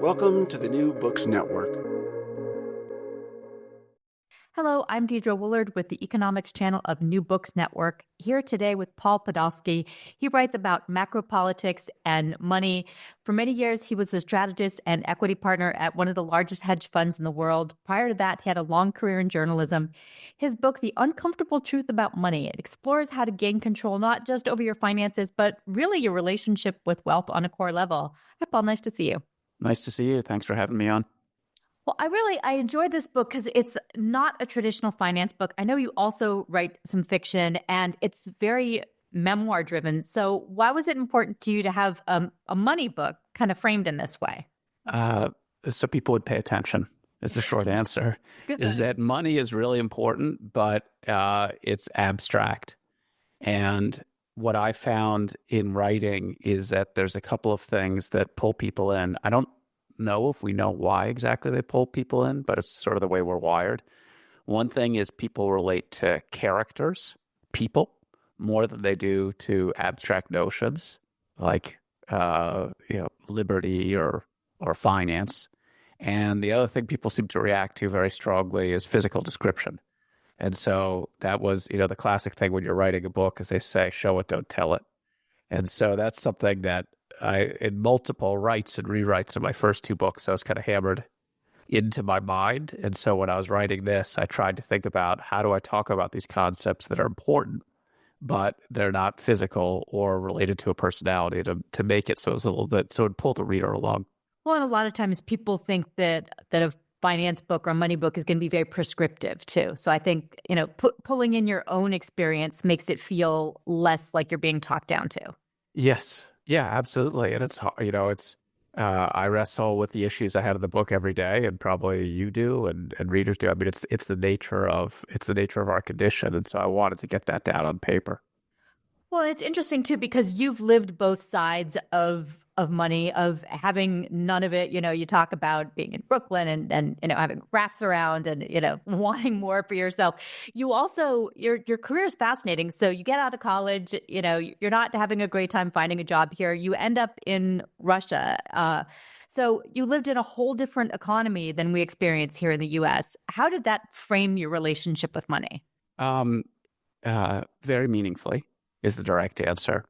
Welcome to the New Books Network. Hello, I'm Deidre Woolard with the Economics Channel of New Books Network, here today with Paul Podolsky. He writes about macro politics and money. For many years, he was a strategist and equity partner at one of the largest hedge funds in the world. Prior to that, he had a long career in journalism. His book, The Uncomfortable Truth About Money, it explores how to gain control not just over your finances, but really your relationship with wealth on a core level. Hi, Paul, nice to see you. Nice to see you. Thanks for having me on. Well, I enjoyed this book because it's not a traditional finance book. I know you also write some fiction, and it's very memoir driven. So why was it important to you to have a money book kind of framed in this way? So people would pay attention. Is the short answer. Is that money is really important, but it's abstract. And what I found in writing is that there's a couple of things that pull people in. I don't know if we know why exactly they pull people in, but it's sort of the way we're wired. One thing is people relate to characters, people, more than they do to abstract notions like liberty or finance. And the other thing people seem to react to very strongly is physical description. And so that was, the classic thing when you're writing a book, as they say, show it, don't tell it. And so that's something that in multiple writes and rewrites of my first two books, I was kind of hammered into my mind. And so when I was writing this, I tried to think about how do I talk about these concepts that are important, but they're not physical or related to a personality to make it so it's a little bit, so it'd pull the reader along. Well, and a lot of times people think that a finance book or a money book is going to be very prescriptive too. So I think, pulling in your own experience makes it feel less like you're being talked down to. Yes. Yeah, absolutely. And it's, I wrestle with the issues I had in the book every day, and probably you do and readers do. I mean, it's the nature of our condition. And so I wanted to get that down on paper. Well, it's interesting too, because you've lived both sides of money, of having none of it. You talk about being in Brooklyn and having rats around and, wanting more for yourself. You also, your career is fascinating. So you get out of college, you're not having a great time finding a job here. You end up in Russia. So you lived in a whole different economy than we experience here in the U.S. How did that frame your relationship with money? Very meaningfully is the direct answer.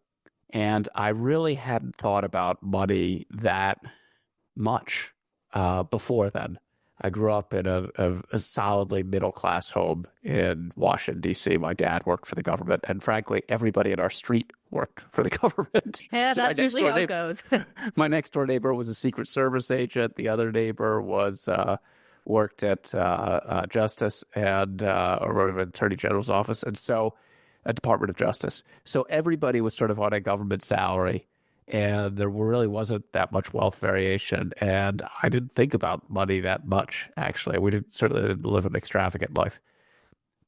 And I really hadn't thought about money that much before then. I grew up in a solidly middle-class home in Washington, D.C. My dad worked for the government, and frankly, everybody in our street worked for the government. Yeah, that's usually how it goes. My next-door neighbor was a Secret Service agent. The other neighbor worked at Justice or Attorney General's office, and so a Department of Justice. So everybody was sort of on a government salary, and there really wasn't that much wealth variation. And I didn't think about money that much, actually. We certainly didn't live an extravagant life.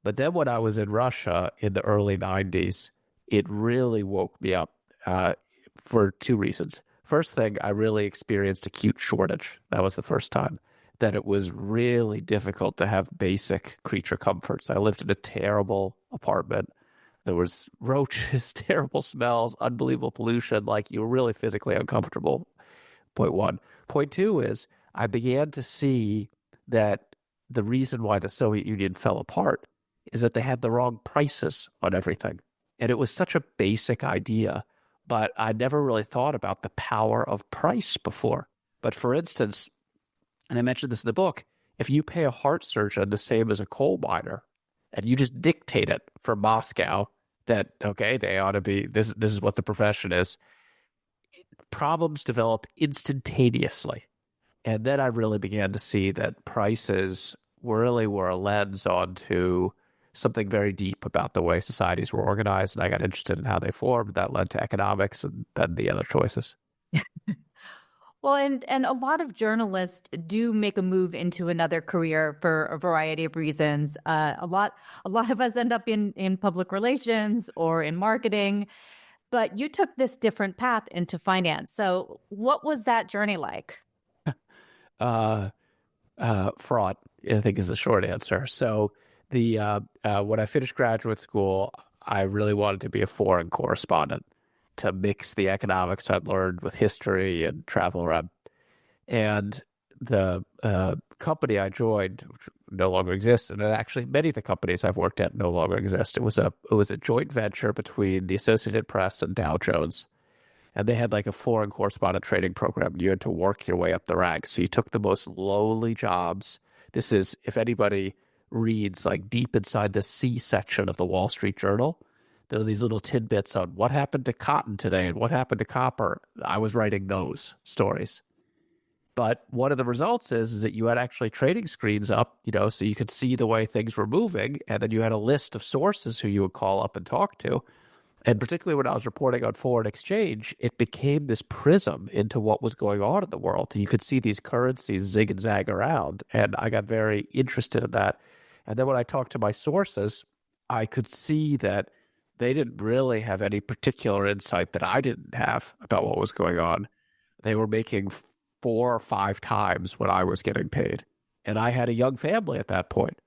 But then when I was in Russia in the early 90s, it really woke me up for two reasons. First thing, I really experienced acute shortage. That was the first time that it was really difficult to have basic creature comforts. I lived in a terrible apartment. There was roaches, terrible smells, unbelievable pollution, like you were really physically uncomfortable, point one. Point two is I began to see that the reason why the Soviet Union fell apart is that they had the wrong prices on everything. And it was such a basic idea, but I never really thought about the power of price before. But for instance, and I mentioned this in the book, if you pay a heart surgeon the same as a coal miner, and you just dictate it from Moscow, that, okay, they ought to be, this is what the profession is, problems develop instantaneously. And then I really began to see that prices really were a lens onto something very deep about the way societies were organized. And I got interested in how they formed. That led to economics and then the other choices. Well, and a lot of journalists do make a move into another career for a variety of reasons. A lot of us end up in public relations or in marketing, but you took this different path into finance. So what was that journey like? Fraud, I think, is the short answer. So when I finished graduate school, I really wanted to be a foreign correspondent, to mix the economics I'd learned with history and travel around And the company I joined, which no longer exists, and actually many of the companies I've worked at no longer exist. It was a joint venture between the Associated Press and Dow Jones, and they had like a foreign correspondent trading program. You had to work your way up the ranks. So you took the most lowly jobs. This is, if anybody reads like deep inside the C section of the Wall Street Journal, there are these little tidbits on what happened to cotton today and what happened to copper. I was writing those stories. But one of the results is that you had actually trading screens up, so you could see the way things were moving. And then you had a list of sources who you would call up and talk to. And particularly when I was reporting on foreign exchange, it became this prism into what was going on in the world. You could see these currencies zig and zag around. And I got very interested in that. And then when I talked to my sources, I could see that they didn't really have any particular insight that I didn't have about what was going on. They were making 4 or 5 times what I was getting paid. And I had a young family at that point.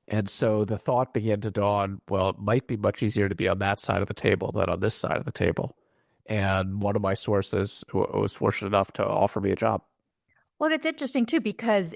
And so the thought began to dawn, well, it might be much easier to be on that side of the table than on this side of the table. And one of my sources was fortunate enough to offer me a job. Well, it's interesting, too, because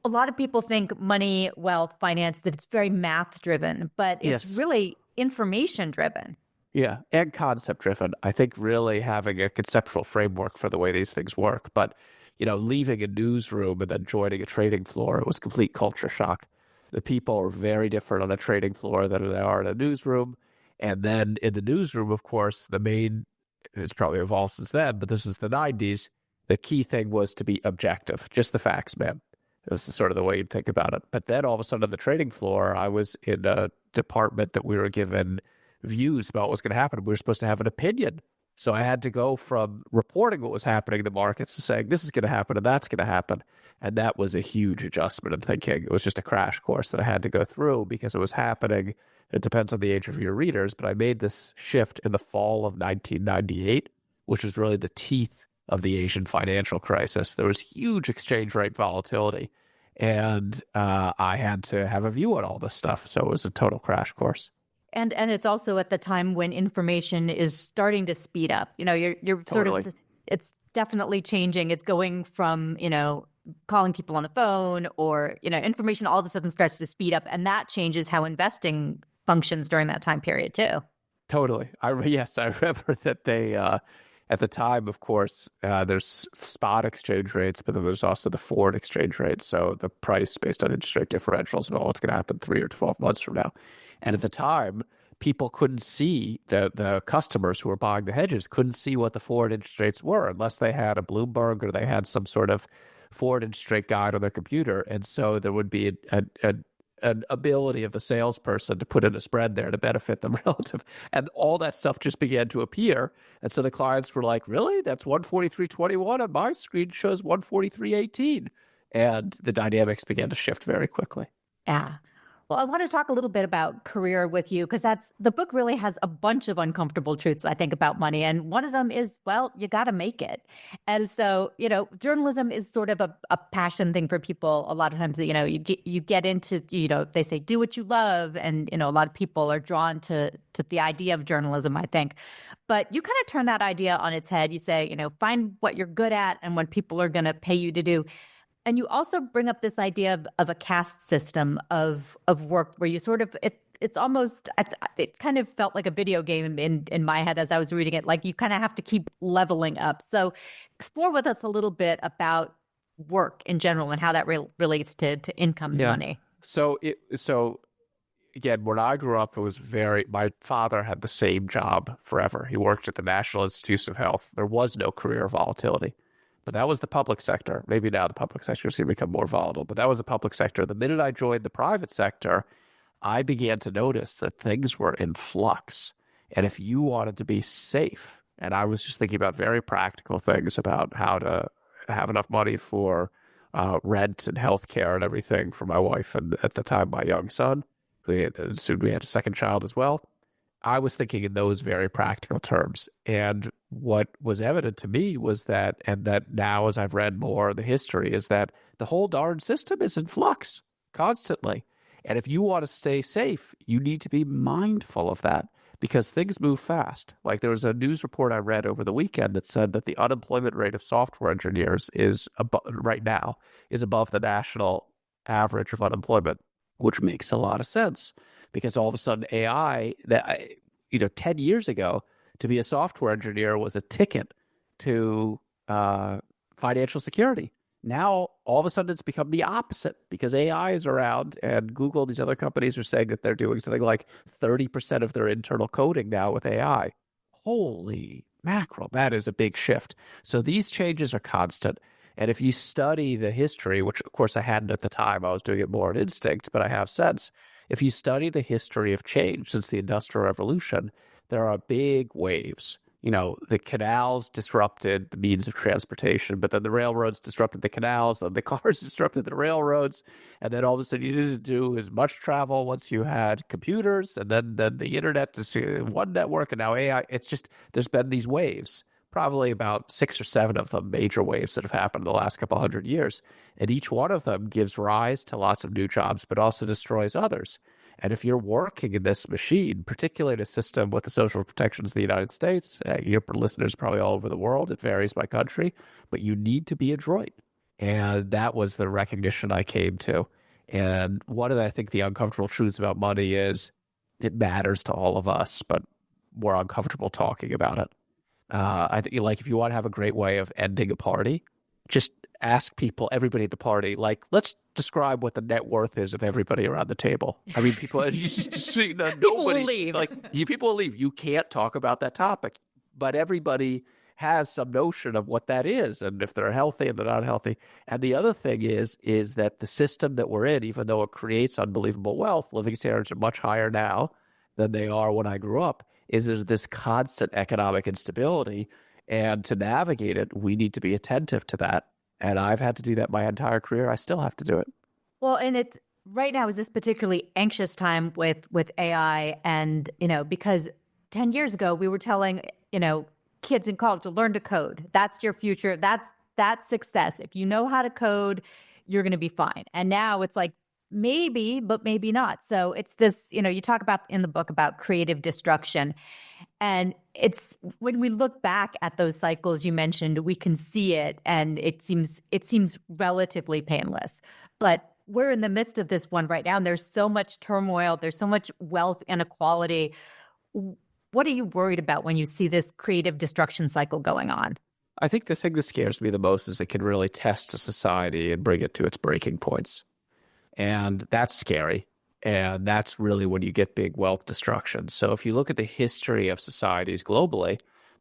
a lot of people think money, wealth, finance, that it's very math driven, but it's really information driven. Yeah, and concept driven. I think really having a conceptual framework for the way these things work. But, leaving a newsroom and then joining a trading floor, it was complete culture shock. The people are very different on a trading floor than they are in a newsroom. And then in the newsroom, of course, it's probably evolved since then, but this was the 90s. The key thing was to be objective, just the facts, man. This is sort of the way you'd think about it. But then all of a sudden on the trading floor, I was in a department that we were given views about what was going to happen. We were supposed to have an opinion. So I had to go from reporting what was happening in the markets to saying this is going to happen and that's going to happen. And that was a huge adjustment in thinking. It was just a crash course that I had to go through because it was happening. It depends on the age of your readers, but I made this shift in the fall of 1998, which was really the teeth of the Asian financial crisis. There was huge exchange rate volatility, and I had to have a view on all this stuff. So it was a total crash course. And it's also at the time when information is starting to speed up. You're Totally. sort of, it's definitely changing. It's going from, calling people on the phone or, information all of a sudden starts to speed up. And that changes how investing functions during that time period too. Totally. I remember that they, at the time, of course, there's spot exchange rates, but then there's also the forward exchange rate. So the price based on interest rate differentials about what's going to happen 3 or 12 months from now. And at the time, people couldn't see, the customers who were buying the hedges couldn't see what the forward interest rates were unless they had a Bloomberg or they had some sort of forward interest rate guide on their computer. And so there would be an ability of the salesperson to put in a spread there to benefit them relative. And all that stuff just began to appear. And so the clients were like, really? That's 143.21 on my screen shows 143.18. And the dynamics began to shift very quickly. Yeah. Well, I want to talk a little bit about career with you because the book really has a bunch of uncomfortable truths, I think, about money. And one of them is, well, you got to make it. And so, journalism is sort of a passion thing for people. A lot of times, you get into, they say, do what you love. And, a lot of people are drawn to the idea of journalism, I think. But you kind of turn that idea on its head. You say, find what you're good at and what people are going to pay you to do. And you also bring up this idea of a caste system of work where you sort of, it's almost, it kind of felt like a video game in my head as I was reading it, like you kind of have to keep leveling up. So explore with us a little bit about work in general and how that relates to income and money. So again, when I grew up, it was my father had the same job forever. He worked at the National Institutes of Health. There was no career volatility. But that was the public sector. Maybe now the public sector is going to become more volatile, but that was the public sector. The minute I joined the private sector, I began to notice that things were in flux. And if you wanted to be safe, and I was just thinking about very practical things about how to have enough money for rent and healthcare and everything for my wife and at the time my young son. Soon we had a second child as well. I was thinking in those very practical terms. And what was evident to me was that, and that now as I've read more of the history, is that the whole darn system is in flux constantly. And if you want to stay safe, you need to be mindful of that because things move fast. Like there was a news report I read over the weekend that said that the unemployment rate of software engineers is right now is above the national average of unemployment, which makes a lot of sense because all of a sudden AI 10 years ago, to be a software engineer was a ticket to financial security. Now, all of a sudden, it's become the opposite because AI is around and Google, these other companies are saying that they're doing something like 30% of their internal coding now with AI. Holy mackerel, that is a big shift. So these changes are constant. And if you study the history, which of course I hadn't at the time, I was doing it more on instinct, but I have since. If you study the history of change since the Industrial Revolution, there are big waves. The canals disrupted the means of transportation, but then the railroads disrupted the canals, and the cars disrupted the railroads. And then all of a sudden, you didn't do as much travel once you had computers, and then the internet to one network, and now AI. It's just, there's been these waves, probably about 6 or 7 of them, major waves that have happened in the last couple hundred years. And each one of them gives rise to lots of new jobs, but also destroys others. And if you're working in this machine, particularly in a system with the social protections of the United States, your listeners probably all over the world, it varies by country, but you need to be adroit. And that was the recognition I came to. And one of the, I think, the uncomfortable truths about money is it matters to all of us, but we're uncomfortable talking about it. I think, like, if you want to have a great way of ending a party, just ask people, everybody at the party, like, let's describe what the net worth is of everybody around the table. I mean, people, nobody, people will leave. People will leave. You can't talk about that topic, but everybody has some notion of what that is, and if they're healthy and they're not healthy. And the other thing is that the system that we're in, even though it creates unbelievable wealth, living standards are much higher now than they are when I grew up, there's this constant economic instability. And to navigate it, we need to be attentive to that. And I've had to do that my entire career. I still have to do it. Well, and it's right now is this particularly anxious time with AI, and because 10 years ago we were telling kids in college to learn to code. That's your future. That's success. If you know how to code, you're going to be fine. And now it's like maybe, but maybe not. So it's this, you talk about in the book about creative destruction. And it's when we look back at those cycles you mentioned, we can see it, and it seems relatively painless. But we're in the midst of this one right now, and there's so much turmoil, there's so much wealth inequality. What are you worried about when you see this creative destruction cycle going on? I think the thing that scares me the most is it can really test a society and bring it to its breaking points. And that's scary. And that's really when you get big wealth destruction. So if you look at the history of societies globally,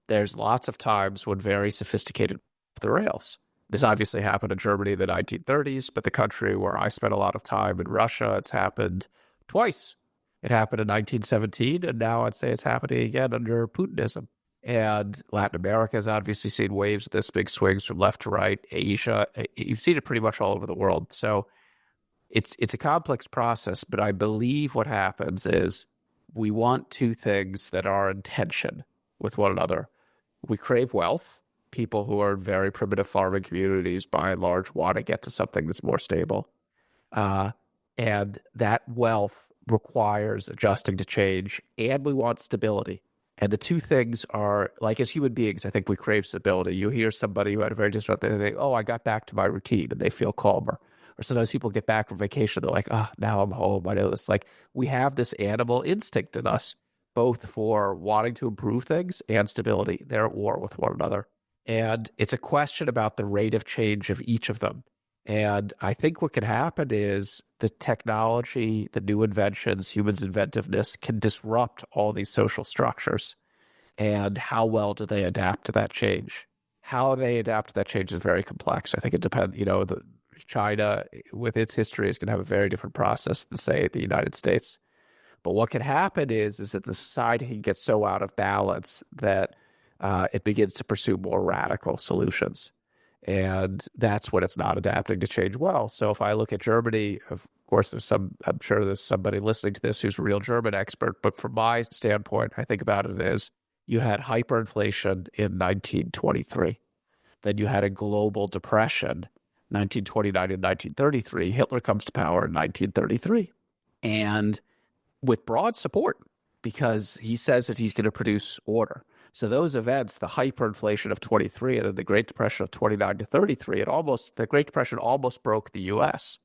there's lots of times when very sophisticated the rails. This obviously happened in Germany in the 1930s, but the country where I spent a lot of time in Russia, it's happened twice. It happened in 1917, and now I'd say it's happening again under Putinism. And Latin America has obviously seen waves of this, big swings from left to right. Asia, you've seen it pretty much all over the world. So it's a complex process, but I believe what happens is we want two things that are in tension with one another. We crave wealth. People who are in very primitive farming communities, by and large, want to get to something that's more stable. And that wealth requires adjusting to change, and we want stability. And the two things are, like, as human beings, I think we crave stability. You hear somebody who had a very disruptive, they think, oh, I got back to my routine, and they feel calmer. Or sometimes people get back from vacation, they're like, oh, now I'm home. I know this. Like, we have this animal instinct in us, both for wanting to improve things and stability. They're at war with one another. And it's a question about the rate of change of each of them. And I think what can happen is the technology, the new inventions, humans' inventiveness can disrupt all these social structures. And how well do they adapt to that change? How they adapt to that change is very complex. I think it depends, China, with its history, is going to have a very different process than, say, the United States. But what can happen is that the society can get so out of balance that it begins to pursue more radical solutions. And that's when it's not adapting to change well. So if I look at Germany, of course, I'm sure there's somebody listening to this who's a real German expert. But from my standpoint, I think about it as you had hyperinflation in 1923. Then you had a global depression, 1929 and 1933. Hitler comes to power in 1933. And with broad support. because he says that he's going to produce order. So those events, the hyperinflation of 23 and then the Great Depression of 29 to 33, the Great Depression almost broke the U.S.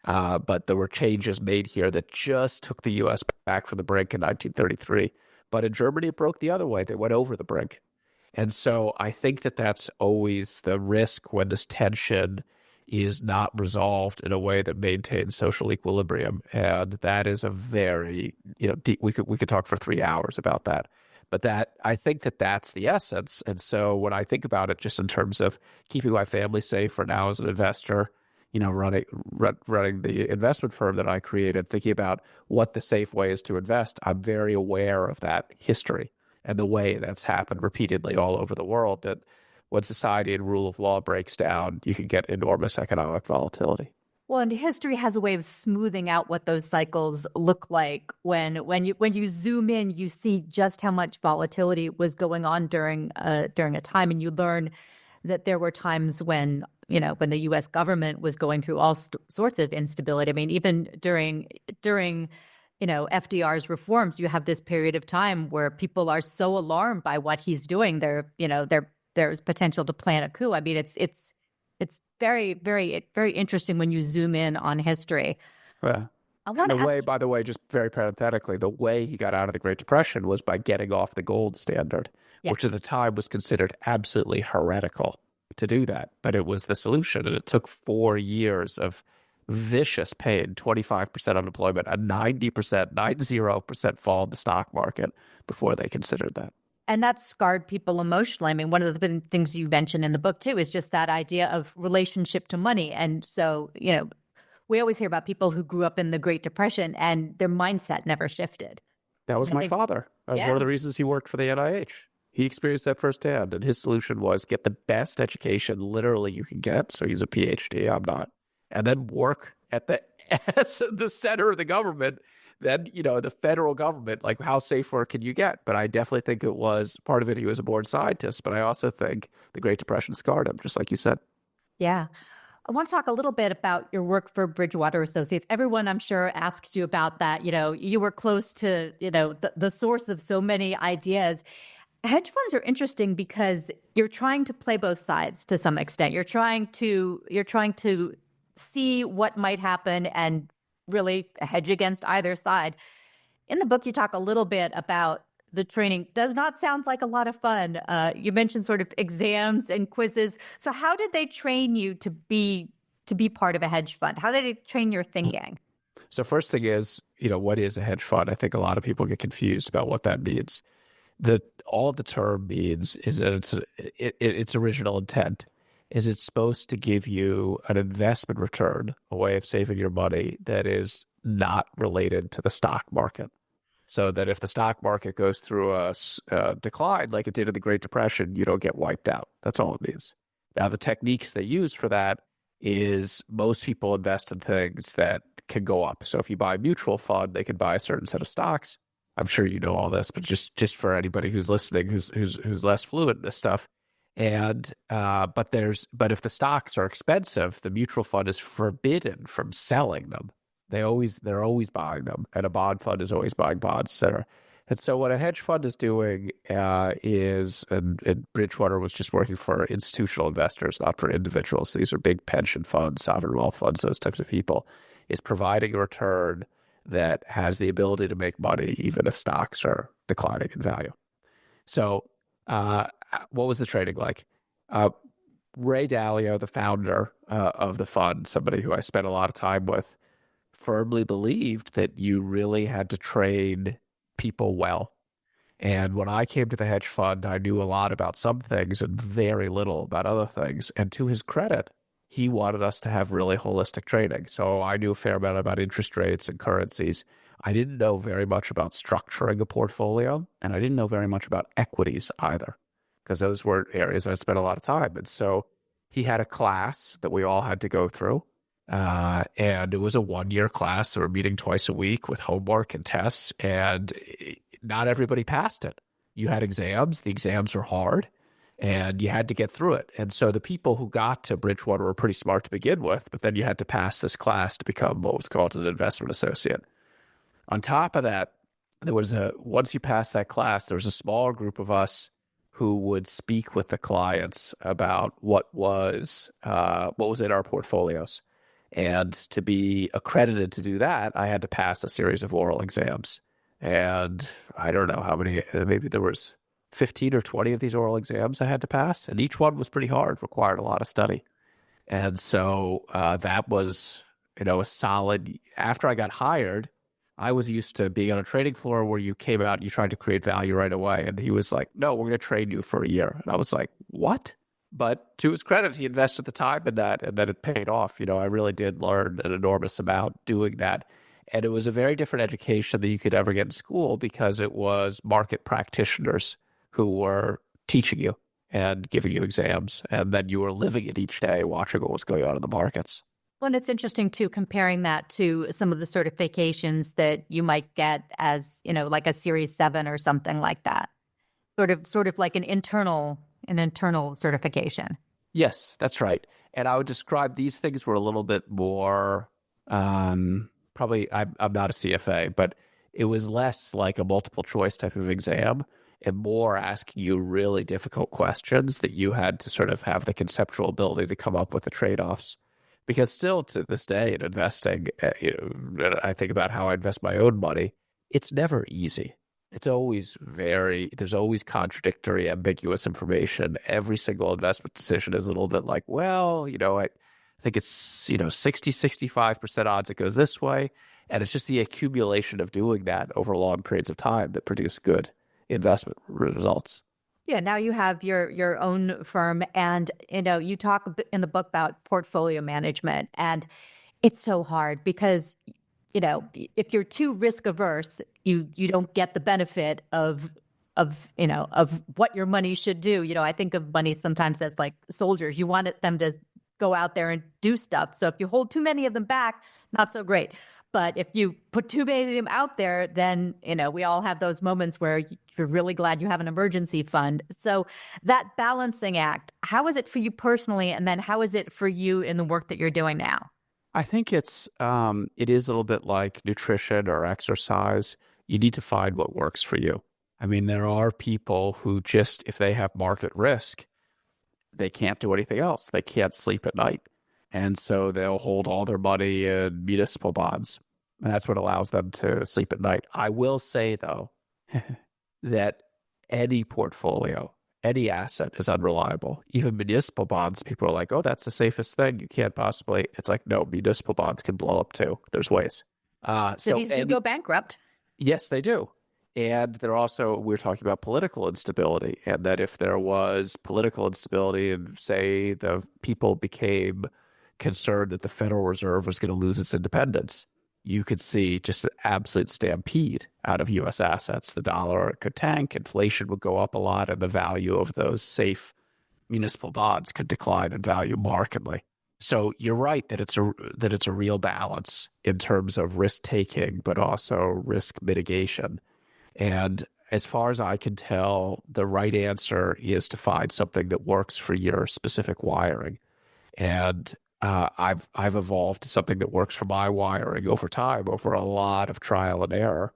But there were changes made here that just took the U.S. back from the brink in 1933. But in Germany, it broke the other way. They went over the brink. And so I think that that's always the risk when this tension is not resolved in a way that maintains social equilibrium. And that is a very, deep, we could talk for 3 hours about that. But I think that that's the essence. And so when I think about it just in terms of keeping my family safe for now as an investor, running the investment firm that I created, thinking about what the safe way is to invest, I'm very aware of that history and the way that's happened repeatedly all over the world, that when society and rule of law breaks down, you can get enormous economic volatility. Well, and history has a way of smoothing out what those cycles look like. When you zoom in, you see just how much volatility was going on during a time, and you learn that there were times when the U.S. government was going through all sorts of instability. I mean, even during FDR's reforms, you have this period of time where people are so alarmed by what he's doing. There's potential to plan a coup. I mean, it's very, very, very interesting when you zoom in on history. Yeah. By the way, just very parenthetically, the way he got out of the Great Depression was by getting off the gold standard, which at the time was considered absolutely heretical to do that. But it was the solution, and it took 4 years of vicious pain, 25% unemployment, a 90% fall in the stock market before they considered that. And that scarred people emotionally. I mean, one of the things you mentioned in the book, too, is just that idea of relationship to money. And so, we always hear about people who grew up in the Great Depression and their mindset never shifted. That was my father. That was one of the reasons he worked for the NIH. He experienced that firsthand. And his solution was get the best education literally you can get. So he's a PhD. I'm not. And then work at the center of the government. Then, the federal government, like how safe work can you get? But I definitely think it was part of it. He was a born scientist, but I also think the Great Depression scarred him, just like you said. Yeah. I want to talk a little bit about your work for Bridgewater Associates. Everyone, I'm sure, asks you about that. You were close to, the source of so many ideas. Hedge funds are interesting because you're trying to play both sides to some extent. You're trying to see what might happen and really hedge against either side. In the book, you talk a little bit about the training. Does not sound like a lot of fun. You mentioned sort of exams and quizzes. So how did they train you to be part of a hedge fund? How did they train your thinking? So first thing is, what is a hedge fund? I think a lot of people get confused about what that means. All the term means is that its original intent is it's supposed to give you an investment return, a way of saving your money that is not related to the stock market. So that if the stock market goes through a decline like it did in the Great Depression, you don't get wiped out. That's all it means. Now, the techniques they use for that is most people invest in things that can go up. So if you buy a mutual fund, they can buy a certain set of stocks. I'm sure you know all this, but just for anybody who's listening, who's less fluent in this stuff. And but if the stocks are expensive, the mutual fund is forbidden from selling them. They're always buying them, and a bond fund is always buying bonds, et cetera. And so what a hedge fund is doing is, and Bridgewater was just working for institutional investors, not for individuals. These are big pension funds, sovereign wealth funds, those types of people, is providing a return that has the ability to make money even if stocks are declining in value. So what was the trading like? Ray Dalio, the founder of the fund, somebody who I spent a lot of time with, firmly believed that you really had to train people well. And when I came to the hedge fund, I knew a lot about some things and very little about other things. And to his credit, he wanted us to have really holistic trading. So I knew a fair amount about interest rates and currencies. I didn't know very much about structuring a portfolio, and I didn't know very much about equities either, because those were areas I spent a lot of time. And so he had a class that we all had to go through. And it was a 1-year class. So we're meeting twice a week with homework and tests, and not everybody passed it. You had exams. The exams were hard, and you had to get through it. And so the people who got to Bridgewater were pretty smart to begin with, but then you had to pass this class to become what was called an investment associate. On top of that, once you pass that class, there was a small group of us who would speak with the clients about what was in our portfolios. And to be accredited to do that, I had to pass a series of oral exams. And I don't know how many, maybe there was 15 or 20 of these oral exams I had to pass. And each one was pretty hard, required a lot of study. And so that was, a solid, after I got hired, I was used to being on a trading floor where you came out and you tried to create value right away. And he was like, no, we're going to train you for a year. And I was like, what? But to his credit, he invested the time in that, and then it paid off. I really did learn an enormous amount doing that. And it was a very different education than you could ever get in school because it was market practitioners who were teaching you and giving you exams. And then you were living it each day, watching what was going on in the markets. Well, and it's interesting, too, comparing that to some of the certifications that you might get as, like a Series 7 or something like that. Sort of like an internal certification. Yes, that's right. And I would describe these things were a little bit more, probably, I'm not a CFA, but it was less like a multiple choice type of exam and more asking you really difficult questions that you had to sort of have the conceptual ability to come up with the trade-offs. Because still to this day in investing, I think about how I invest my own money, it's never easy. It's always there's always contradictory, ambiguous information. Every single investment decision is a little bit like, well, I think it's, 60, 65% odds it goes this way. And it's just the accumulation of doing that over long periods of time that produce good investment results. Yeah, now you have your own firm, and you talk in the book about portfolio management, and it's so hard because if you're too risk averse, you don't get the benefit of what your money should do. I think of money sometimes as like soldiers. You want them to go out there and do stuff. So if you hold too many of them back, not so great. But if you put too many of them out there, then, we all have those moments where you're really glad you have an emergency fund. So that balancing act, how is it for you personally? And then how is it for you in the work that you're doing now? I think it is a little bit like nutrition or exercise. You need to find what works for you. I mean, there are people who just, if they have market risk, they can't do anything else. They can't sleep at night. And so they'll hold all their money in municipal bonds. And that's what allows them to sleep at night. I will say, though, that any portfolio, any asset is unreliable. Even municipal bonds, people are like, oh, that's the safest thing. You can't possibly. It's like, no, municipal bonds can blow up too. There's ways. Cities do go bankrupt. Yes, they do. And we're talking about political instability. And that if there was political instability and say the people became concerned that the Federal Reserve was going to lose its independence, you could see just an absolute stampede out of U.S. assets. The dollar could tank, inflation would go up a lot, and the value of those safe municipal bonds could decline in value markedly. So you're right that it's a real balance in terms of risk taking, but also risk mitigation. And as far as I can tell, the right answer is to find something that works for your specific wiring. And I've evolved to something that works for my wiring over time, over a lot of trial and error.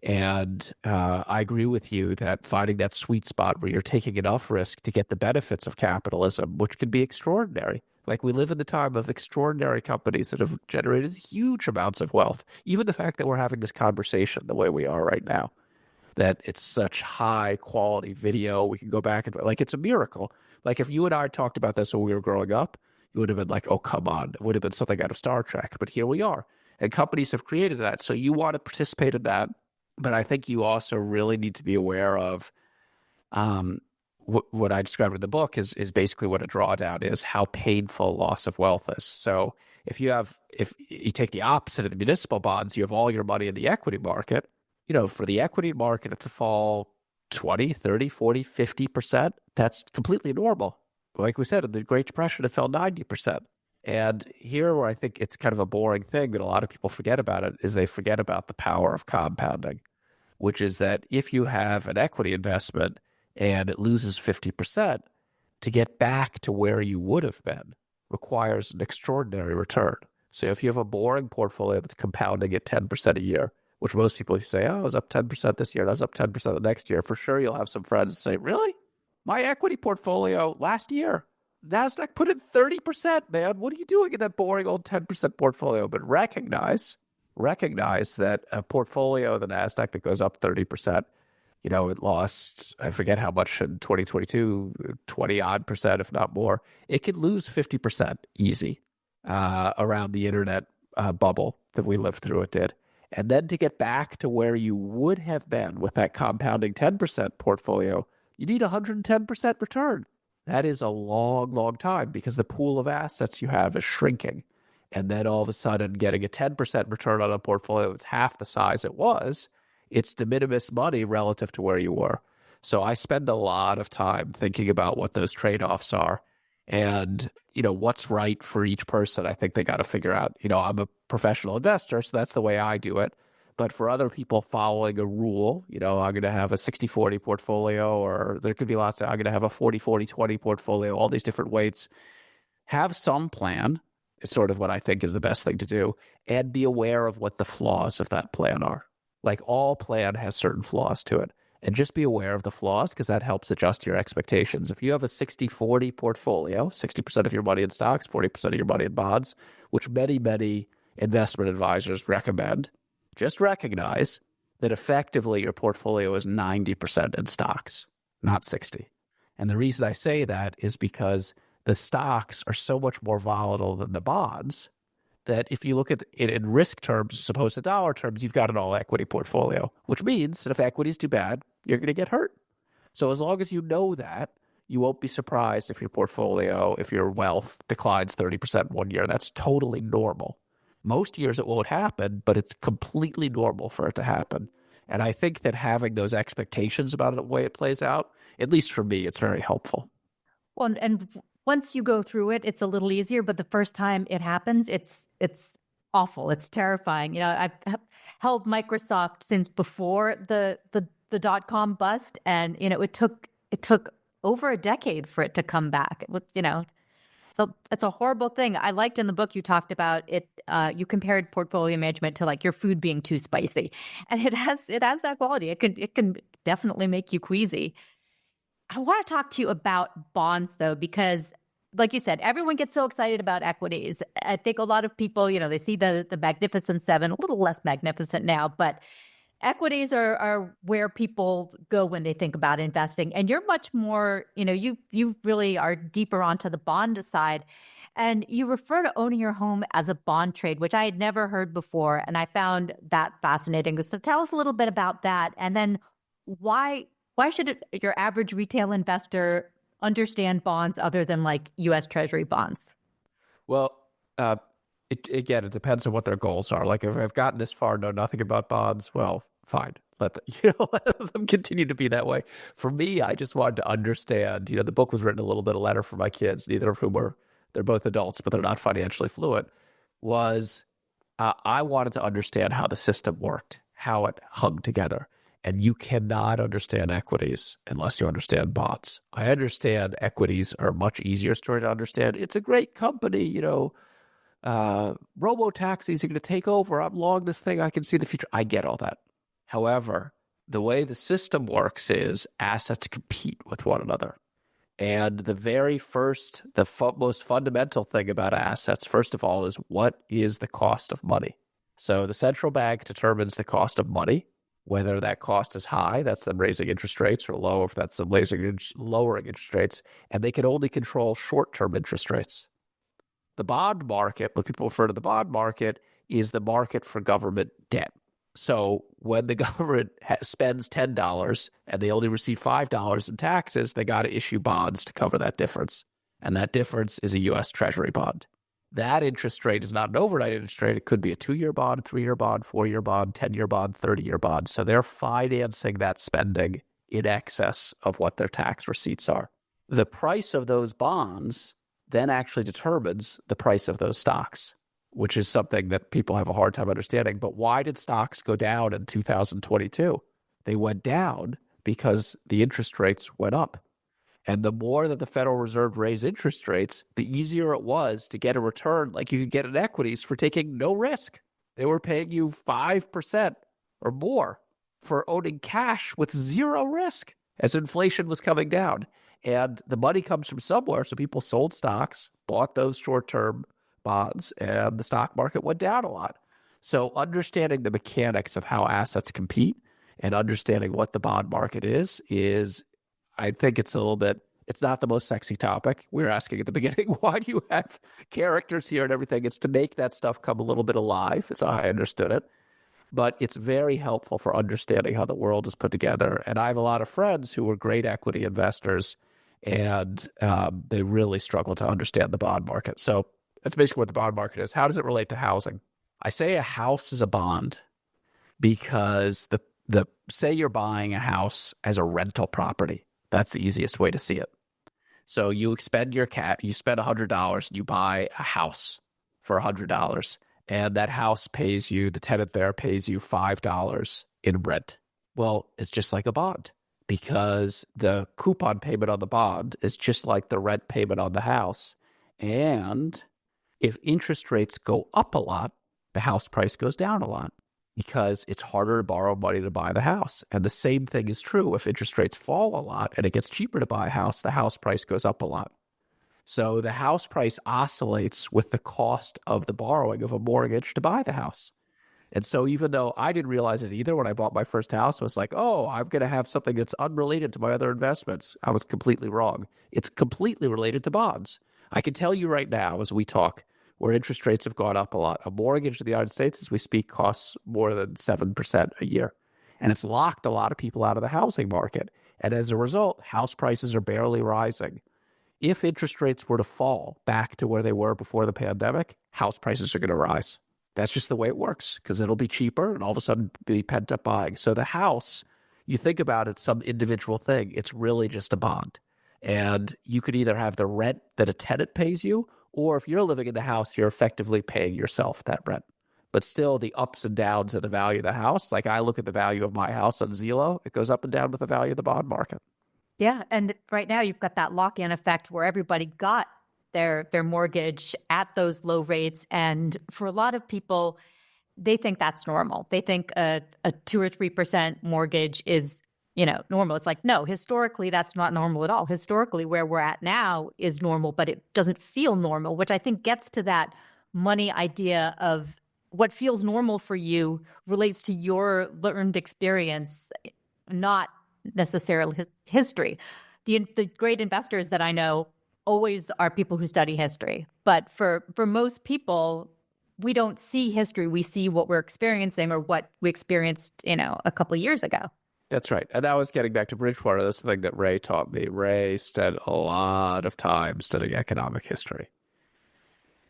And I agree with you that finding that sweet spot where you're taking enough risk to get the benefits of capitalism, which can be extraordinary. Like, we live in the time of extraordinary companies that have generated huge amounts of wealth. Even the fact that we're having this conversation the way we are right now, that it's such high quality video, we can go back and, like, it's a miracle. Like, if you and I talked about this when we were growing up, you would have been like, oh, come on. It would have been something out of Star Trek. But here we are. And companies have created that. So you want to participate in that. But I think you also really need to be aware of what I described in the book is basically what a drawdown is, how painful loss of wealth is. So if you take the opposite of the municipal bonds, you have all your money in the equity market. For the equity market to fall 20, 30, 40, 50%, that's completely normal. Like we said, in the Great Depression, it fell 90%. And here where I think it's kind of a boring thing that a lot of people forget about it is they forget about the power of compounding, which is that if you have an equity investment and it loses 50%, to get back to where you would have been requires an extraordinary return. So if you have a boring portfolio that's compounding at 10% a year, which most people say, oh, I was up 10% this year, I was up 10% the next year. For sure, you'll have some friends say, really? My equity portfolio last year, NASDAQ put in 30%, man. What are you doing in that boring old 10% portfolio? But recognize that a portfolio, the NASDAQ, that goes up 30%, it lost, I forget how much in 2022, 20 odd percent, if not more. It could lose 50% easy around the internet bubble that we lived through. It did. And then to get back to where you would have been with that compounding 10% portfolio, you need 110% return. That is a long, long time because the pool of assets you have is shrinking. And then all of a sudden getting a 10% return on a portfolio that's half the size it was, it's de minimis money relative to where you were. So I spend a lot of time thinking about what those trade-offs are and, what's right for each person. I think they got to figure out, I'm a professional investor, so that's the way I do it. But for other people following a rule, I'm going to have a 60-40 portfolio, or there could be lots of, I'm going to have a 40-40-20 portfolio, all these different weights. Have some plan is sort of what I think is the best thing to do, and be aware of what the flaws of that plan are. Like all plan has certain flaws to it. And just be aware of the flaws because that helps adjust your expectations. If you have a 60-40 portfolio, 60% of your money in stocks, 40% of your money in bonds, which many, many investment advisors recommend, just recognize that effectively your portfolio is 90% in stocks, not 60. And the reason I say that is because the stocks are so much more volatile than the bonds that if you look at it in risk terms as opposed to dollar terms, you've got an all-equity portfolio, which means that if equities do bad, you're going to get hurt. So as long as you know that, you won't be surprised if your portfolio, if your wealth declines 30% one year. That's totally normal. Most years it won't happen, but it's completely normal for it to happen. And I think that having those expectations about the way it plays out, at least for me, it's very helpful. Well, and once you go through it, it's a little easier. But the first time it happens, it's awful. It's terrifying. I've held Microsoft since before the dot-com bust, and it took over a decade for it to come back. It was so it's a horrible thing. I liked in the book you talked about it. You compared portfolio management to like your food being too spicy, and it has that quality. It can definitely make you queasy. I want to talk to you about bonds, though, because like you said, everyone gets so excited about equities. I think a lot of people, they see the Magnificent Seven, a little less magnificent now, but equities are where people go when they think about investing. And you're much more, you really are deeper onto the bond side. And you refer to owning your home as a bond trade, which I had never heard before. And I found that fascinating. So tell us a little bit about that. And then why should your average retail investor understand bonds other than like U.S. Treasury bonds? Well, it depends on what their goals are. Like if I've gotten this far, know nothing about bonds, well, fine. Let them continue to be that way. For me, I just wanted to understand, the book was written a little bit of letter for my kids, neither of whom they're both adults, but they're not financially fluent, I wanted to understand how the system worked, how it hung together. And you cannot understand equities unless you understand bonds. I understand equities are a much easier story to understand. It's a great company, robo-taxis are going to take over. I'm long this thing. I can see the future. I get all that. However, the way the system works is assets compete with one another. And the very first, most fundamental thing about assets, first of all, is what is the cost of money? So the central bank determines the cost of money. Whether that cost is high, that's them raising interest rates, or low, if that's them lowering interest rates, and they can only control short-term interest rates. The bond market, when people refer to the bond market, is the market for government debt. So when the government spends $10 and they only receive $5 in taxes, they got to issue bonds to cover that difference. And that difference is a U.S. Treasury bond. That interest rate is not an overnight interest rate. It could be a 2-year bond, 3-year bond, 4-year bond, 10-year bond, 30-year bond. So they're financing that spending in excess of what their tax receipts are. The price of those bonds then actually determines the price of those stocks, which is something that people have a hard time understanding. But why did stocks go down in 2022? They went down because the interest rates went up. And the more that the Federal Reserve raised interest rates, the easier it was to get a return like you could get in equities for taking no risk. They were paying you 5% or more for owning cash with zero risk as inflation was coming down. And the money comes from somewhere. So people sold stocks, bought those short-term bonds, and the stock market went down a lot. So understanding the mechanics of how assets compete and understanding what the bond market is, I think it's a little bit, it's not the most sexy topic. We were asking at the beginning, why do you have characters here and everything? It's to make that stuff come a little bit alive, as I understood it. But it's very helpful for understanding how the world is put together. And I have a lot of friends who were great equity investors, and they really struggle to understand the bond market. So that's basically what the bond market is. How does it relate to housing? I say a house is a bond because the say you're buying a house as a rental property. That's the easiest way to see it. So you spend you spend $100 and you buy a house for $100. And that house pays you, the tenant there pays you $5 in rent. Well, it's just like a bond because the coupon payment on the bond is just like the rent payment on the house. And if interest rates go up a lot, the house price goes down a lot because it's harder to borrow money to buy the house. And the same thing is true if interest rates fall a lot and it gets cheaper to buy a house, the house price goes up a lot. So the house price oscillates with the cost of the borrowing of a mortgage to buy the house. And so even though I didn't realize it either when I bought my first house, I was like, oh, I'm going to have something that's unrelated to my other investments. I was completely wrong. It's completely related to bonds. I can tell you right now as we talk, where interest rates have gone up a lot. A mortgage in the United States, as we speak, costs more than 7% a year. And it's locked a lot of people out of the housing market. And as a result, house prices are barely rising. If interest rates were to fall back to where they were before the pandemic, house prices are going to rise. That's just the way it works because it'll be cheaper and all of a sudden be pent up buying. So the house, you think about it, some individual thing, it's really just a bond. And you could either have the rent that a tenant pays you, or if you're living in the house, you're effectively paying yourself that rent. But still, the ups and downs of the value of the house, like I look at the value of my house on Zillow, it goes up and down with the value of the bond market. Yeah. And right now you've got that lock-in effect where everybody got their mortgage at those low rates. And for a lot of people, they think that's normal. They think a 2 or 3% mortgage is, normal. It's like, no, historically, that's not normal at all. Historically, where we're at now is normal, but it doesn't feel normal, which I think gets to that money idea of what feels normal for you relates to your learned experience, not necessarily history. The great investors that I know always are people who study history. But for most people, we don't see history. We see what we're experiencing or what we experienced, a couple of years ago. That's right. And that was getting back to Bridgewater. That's the thing that Ray taught me. Ray spent a lot of time studying economic history.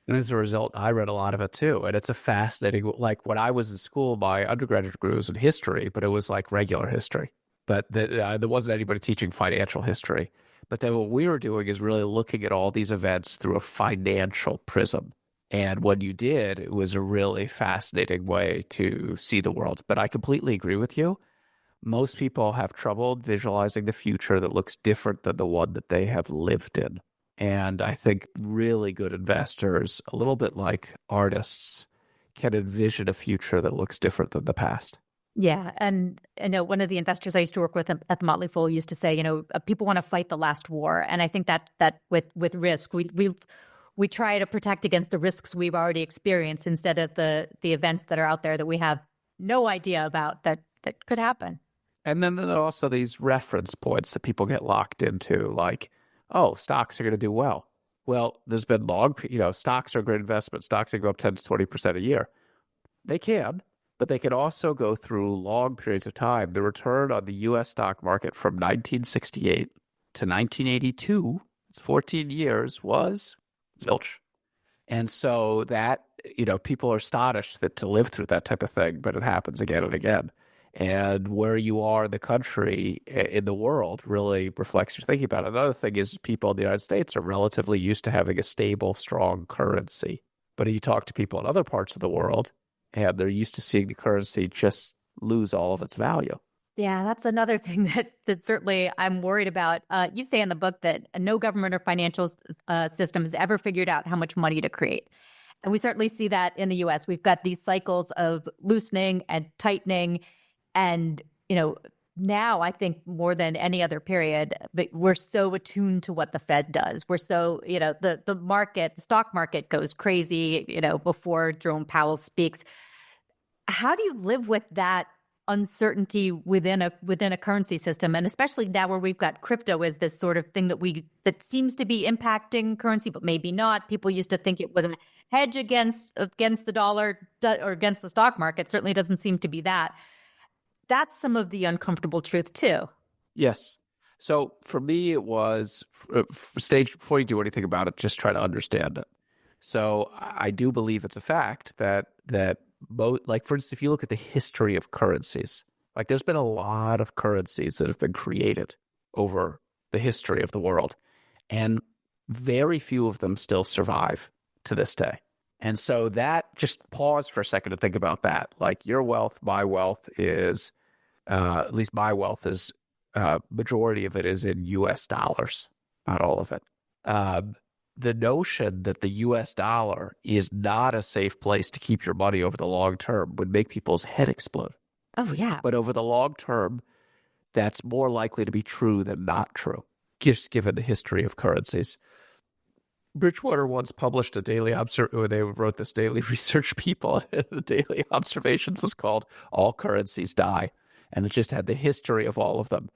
And as a result, I read a lot of it too. And it's a fascinating, like when I was in school, my undergraduate degree was in history, but it was like regular history. But there wasn't anybody teaching financial history. But then what we were doing is really looking at all these events through a financial prism. And when you did, it was a really fascinating way to see the world. But I completely agree with you. Most people have trouble visualizing the future that looks different than the one that they have lived in. And I think really good investors, a little bit like artists, can envision a future that looks different than the past. Yeah. And I know one of the investors I used to work with at the Motley Fool used to say, people want to fight the last war. And I think that with risk, we try to protect against the risks we've already experienced instead of the events that are out there that we have no idea about that could happen. And then there are also these reference points that people get locked into, like, oh, stocks are going to do well. Well, there's been stocks are a great investment. Stocks can go up 10 to 20% a year. They can, but they can also go through long periods of time. The return on the U.S. stock market from 1968 to 1982, it's 14 years, was zilch. And so that, people are astonished that to live through that type of thing, but it happens again and again. And where you are in the country, in the world, really reflects your thinking about it. Another thing is people in the United States are relatively used to having a stable, strong currency. But you talk to people in other parts of the world, and they're used to seeing the currency just lose all of its value. Yeah, that's another thing that certainly I'm worried about. You say in the book that no government or financial system has ever figured out how much money to create. And we certainly see that in the US. We've got these cycles of loosening and tightening. And, now I think more than any other period, but we're so attuned to what the Fed does. We're so, the stock market goes crazy, before Jerome Powell speaks. How do you live with that uncertainty within a currency system, and especially now where we've got crypto as this sort of thing that seems to be impacting currency, but maybe not? People used to think it was a hedge against the dollar or against the stock market. Certainly doesn't seem to be that. That's some of the uncomfortable truth too. Yes. So for me, it was stage before you do anything about it, just try to understand it. So I do believe it's a fact that like, for instance, if you look at the history of currencies, like there's been a lot of currencies that have been created over the history of the world, and very few of them still survive to this day. And so that, just pause for a second to think about that. Like your wealth, my wealth is, at least my wealth is, majority of it is in US dollars, not all of it. The notion that the US dollar is not a safe place to keep your money over the long term would make people's head explode. Oh, yeah. But over the long term, that's more likely to be true than not true, just given the history of currencies. Bridgewater once published a daily they wrote this daily research people. The daily observations was called "All Currencies Die," and it just had the history of all of them.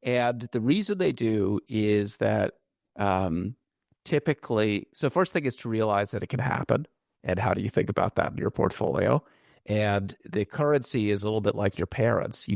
And the reason they do is that typically, so first thing is to realize that it can happen, and how do you think about that in your portfolio? And the currency is a little bit like your parents.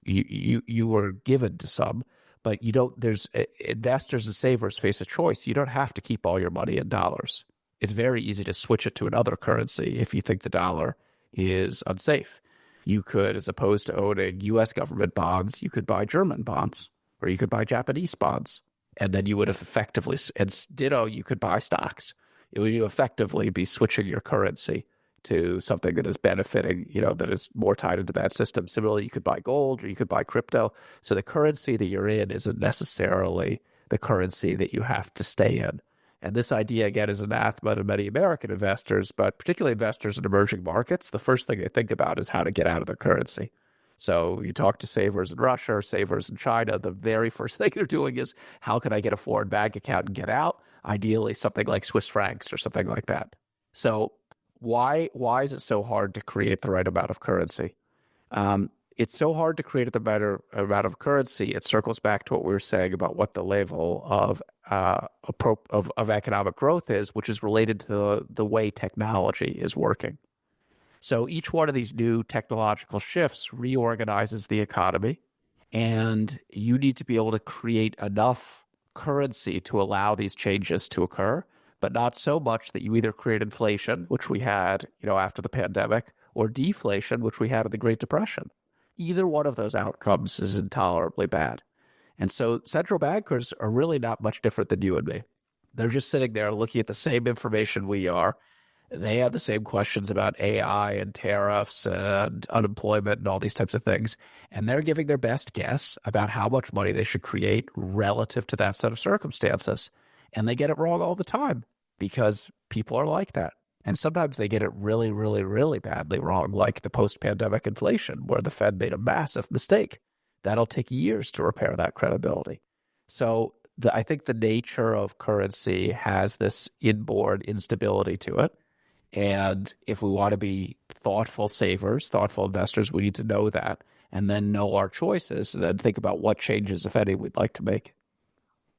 You were given to some. But you don't, there's investors and savers face a choice. You don't have to keep all your money in dollars. It's very easy to switch it to another currency if you think the dollar is unsafe. You could, as opposed to owning U.S. government bonds, you could buy German bonds, or you could buy Japanese bonds. And then you would have effectively, and ditto, you could buy stocks. It would effectively be switching your currency to something that is benefiting, that is more tied into that system. Similarly, you could buy gold or you could buy crypto. So the currency that you're in isn't necessarily the currency that you have to stay in. And this idea, again, is anathema to many American investors, but particularly investors in emerging markets. The first thing they think about is how to get out of their currency. So you talk to savers in Russia or savers in China, the very first thing they're doing is, how can I get a foreign bank account and get out? Ideally, something like Swiss francs or something like that. So why is it so hard to create the right amount of currency? It's so hard to create the better amount of currency. It circles back to what we were saying about what the level of economic growth is, which is related to the way technology is working. So each one of these new technological shifts reorganizes the economy, and you need to be able to create enough currency to allow these changes to occur, but not so much that you either create inflation, which we had, after the pandemic, or deflation, which we had in the Great Depression. Either one of those outcomes is intolerably bad. And so central bankers are really not much different than you and me. They're just sitting there looking at the same information we are. They have the same questions about AI and tariffs and unemployment and all these types of things. And they're giving their best guess about how much money they should create relative to that set of circumstances. And they get it wrong all the time because people are like that. And sometimes they get it really, really, really badly wrong, like the post-pandemic inflation, where the Fed made a massive mistake. That'll take years to repair that credibility. So I think the nature of currency has this inborn instability to it. And if we want to be thoughtful savers, thoughtful investors, we need to know that, and then know our choices, and then think about what changes, if any, we'd like to make.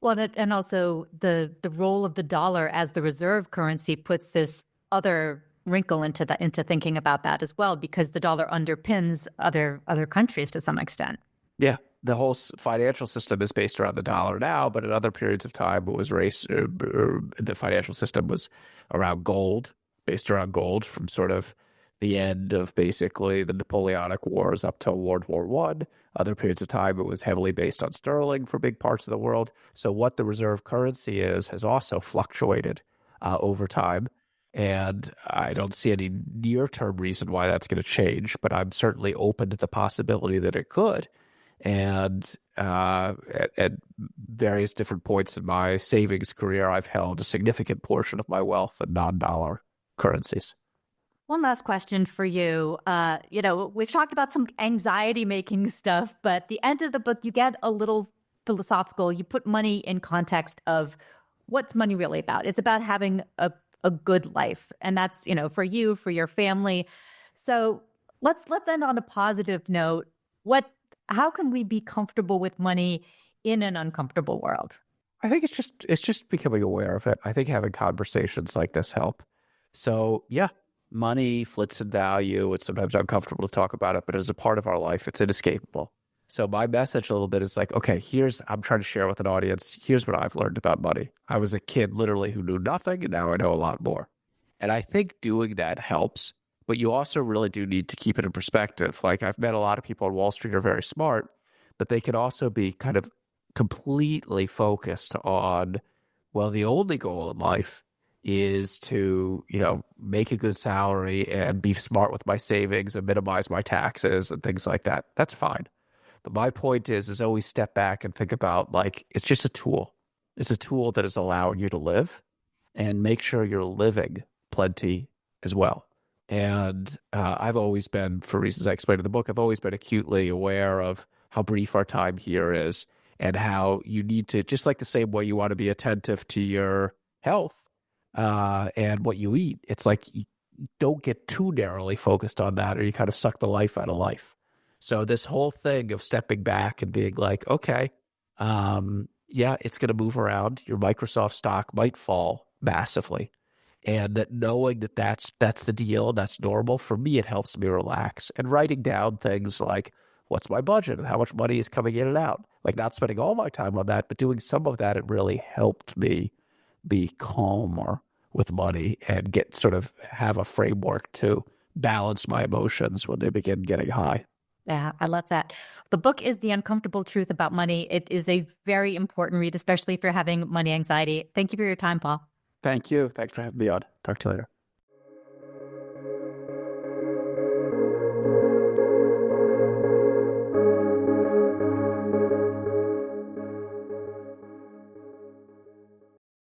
Well, and also the role of the dollar as the reserve currency puts this other wrinkle into thinking about that as well, because the dollar underpins other countries to some extent. Yeah, the whole financial system is based around the dollar now, but in other periods of time, it was the financial system was around gold. Based around gold from sort of the end of basically the Napoleonic Wars up to World War I. Other periods of time, it was heavily based on sterling for big parts of the world. So what the reserve currency is has also fluctuated over time. And I don't see any near-term reason why that's going to change, but I'm certainly open to the possibility that it could. And at various different points in my savings career, I've held a significant portion of my wealth in non-dollar currencies. One last question for you. We've talked about some anxiety-making stuff, but at the end of the book, you get a little philosophical. You put money in context of what's money really about. It's about having a good life, and that's for you, for your family. So let's end on a positive note. How can we be comfortable with money in an uncomfortable world? I think it's just becoming aware of it. I think having conversations like this help. So yeah, money flits in value. It's sometimes uncomfortable to talk about it, but as a part of our life, it's inescapable. So my message a little bit is like, okay, I'm trying to share with an audience, here's what I've learned about money. I was a kid literally who knew nothing, and now I know a lot more. And I think doing that helps, but you also really do need to keep it in perspective. Like I've met a lot of people on Wall Street who are very smart, but they can also be kind of completely focused on, well, the only goal in life is to, make a good salary and be smart with my savings and minimize my taxes and things like that. That's fine. But my point is always step back and think about, like, it's just a tool. It's a tool that is allowing you to live, and make sure you're living plenty as well. And I've always been, for reasons I explained in the book, I've always been acutely aware of how brief our time here is, and how you need to, just like the same way you want to be attentive to your health and what you eat. It's like you don't get too narrowly focused on that, or you kind of suck the life out of life. So this whole thing of stepping back and being like, okay, it's going to move around. Your Microsoft stock might fall massively. And that knowing that that's the deal, that's normal, for me, it helps me relax. And writing down things like, what's my budget and how much money is coming in and out? Like not spending all my time on that, but doing some of that, it really helped me be calmer with money and have a framework to balance my emotions when they begin getting high. Yeah, I love that. The book is The Uncomfortable Truth About Money. It is a very important read, especially if you're having money anxiety. Thank you for your time, Paul. Thank you. Thanks for having me on. Talk to you later.